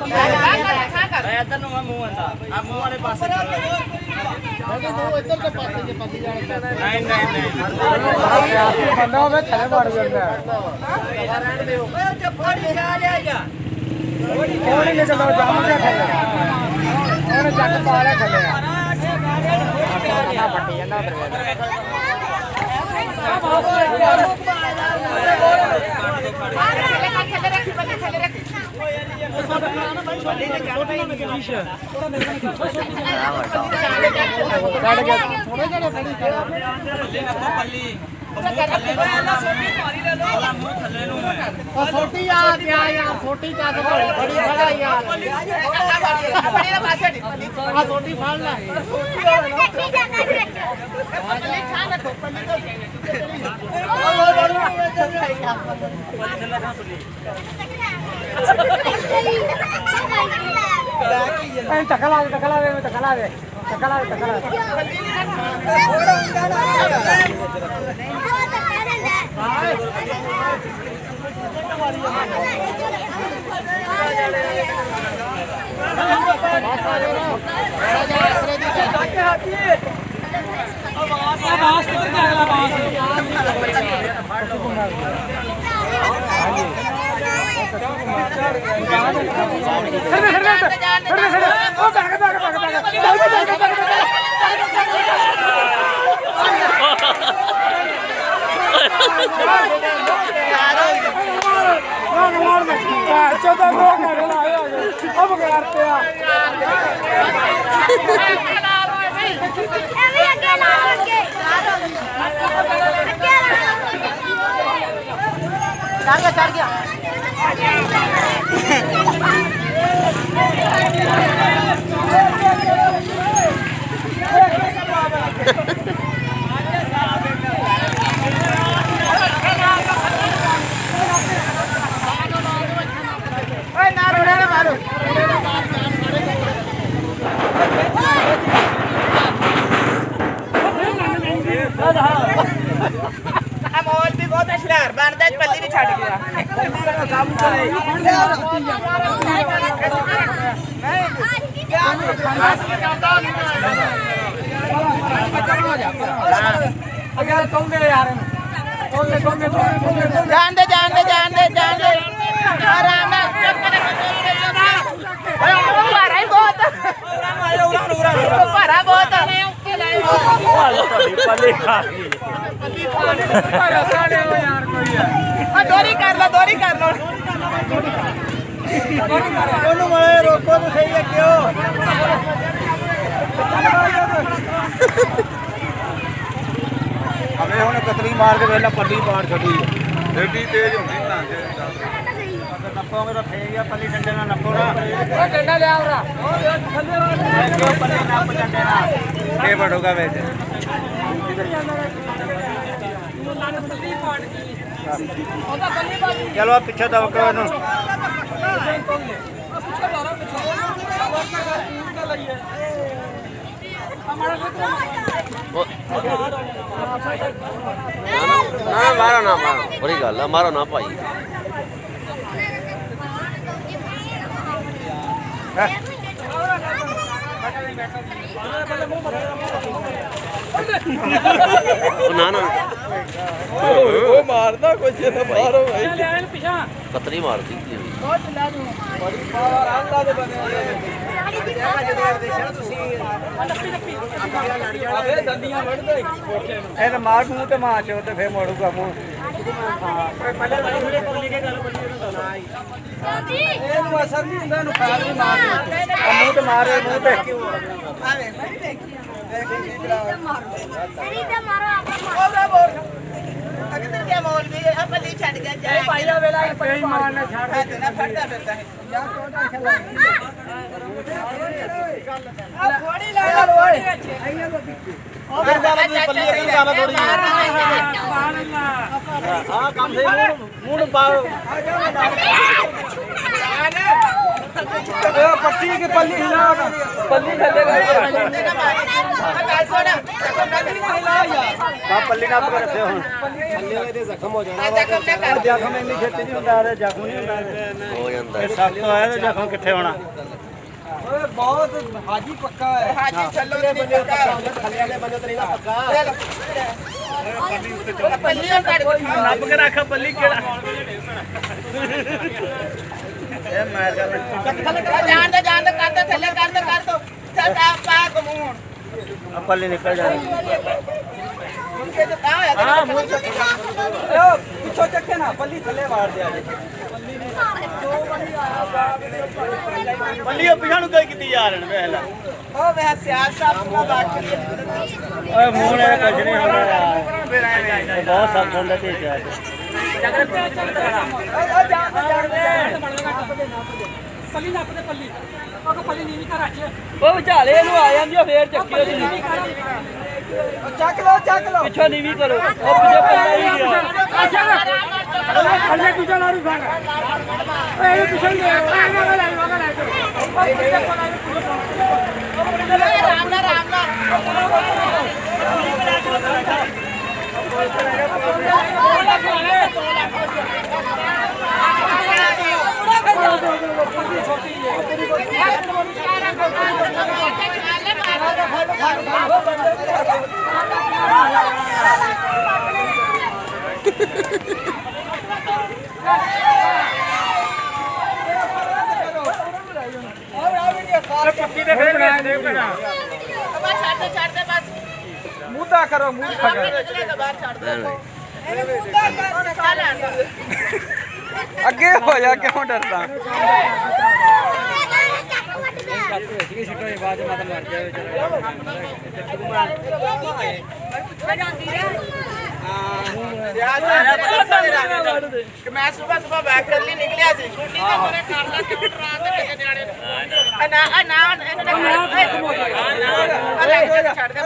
ਇੱਧਰ ਨੂੰ ਮੂੰਹ ਆਂਦਾ ਆ ਮੂੰਹ ਵਾਲੇ ਪਾਸੇ ਨਹੀਂ ਬੰਦਾ ਹੋਵੇ ਥੱਲੇ ਵੜ ਜਾਂਦਾ ਰਹਿਣ ਦਿਓ ਓਏ ਫੋੜੀ ਜਾ ਲਿਆ ਜਾ ਫੋੜੀ ਲੈ ਚਲੋ ਜਾਮ ਕੇ ਥੱਲੇ ਉਹਨੇ ਜੱਟ ਪਾ ਲਿਆ ਥੱਲੇ ਆ ਪੱਟੀ ਜਾਂਦਾ ਛੋਟੀ ਆ ਗਿਆ ਯਾਰ ਛੋਟੀ ਚੱਕ ਬੜੀ ਖੜਾ ਯਾਰ ਆ ਛੋਟੀ ਫੜ ਲੈ ਟਕਲਾ ਦੇ चढ़ गया पल्ली नहीं छड़ गया जान दे आराम भारा ही बहुत भारा बहुत दोरी कर लो रोको तो सही है क्यों हमें हुण कतरी मार के वेला पल्ली पाड़ छड़ी एडी तेज होंदी ना अगर नप्पोगे तो फेंक गया पल्ली डंडे ना नप्पो ना डंडा ले आवरा क्यों पल्ली नप डंडे ना के बढ़ोगा वैसे चलो पीछे दबको ना मारो ना बड़ी गल है मारो ना भाई ना वो मारदा कुछ ना मारो भाई कतरी मारदी मार मूँह तो मार चो तो फिर मोड़ूगा मूँह असर नहीं होंगे मूँह तो मारे मूँह पे पट्टी की पल्ली हिला पल्ली चलेगा पल्ली ना पकड़ रखे हो पल्ली जख्म हो जाना जख्म इन्नी खेती नहीं होता जख्म नहीं होता हो जाता है सब तो है तो जख्म कितने होना बहुत हाजी पक्का है हाजी चलो रे बंदे थल्ले वाले बंदे तो नहीं ना पक्का पल्ली और काट नप के रख पल्ली केड़ा ए मार कर जान दे कर दे थल्ले कर दो चल पा घूम अब पल्ली निकल जाएगी उनके तो कहां है हां मुंह से ओ पीछे चक्के ना पल्ली थल्ले मार दे पल्ली पीछा नु कई कीती जा रहे ने वेला ओ वे सियार साहब पूरा बात करिए ओए मुंह ने कुछ नहीं होना यार बहुत सब सुन लेते हैं पल्ली ना अपने पल्ली ਉਹ ਪੱਲੀ ਨੀਵੀਂ ਕਰ ਰੱਖ ਉਹ ਵਿਚਾਲੇ ਇਹਨੂੰ ਆ ਜਾਂਦੀ ਆ ਫੇਰ ਚੱਕੀ ਉਹਦੀ ਚੱਕ ਲਓ ਪਿੱਛੋਂ ਨੀਵੀਂ ਕਰੋ ਉਹ ਪਿੱਛੇ ਪੱਲਾ ਹੀ ਗਿਆ ਅੱਛਾ ਅੱਲੇ ਦੂਜਾ ਲਾਰੂ ਫਾੜ ਓਏ ਇਹ ਪਿੱਛੇ ਹੀ ਆਗਾ ਲੈ पक्की दे फिर बना दे बना अब छाड़ दे बस मुद्दा करो मुंह खा बाहर छाड़ दे अगे हो जा क्यों डरता मैं सुबह बैक कर ली निकलिया सी छुट्टी ते मेरे घर ला क्यों डराते थे न्याणे ना छाड़ दे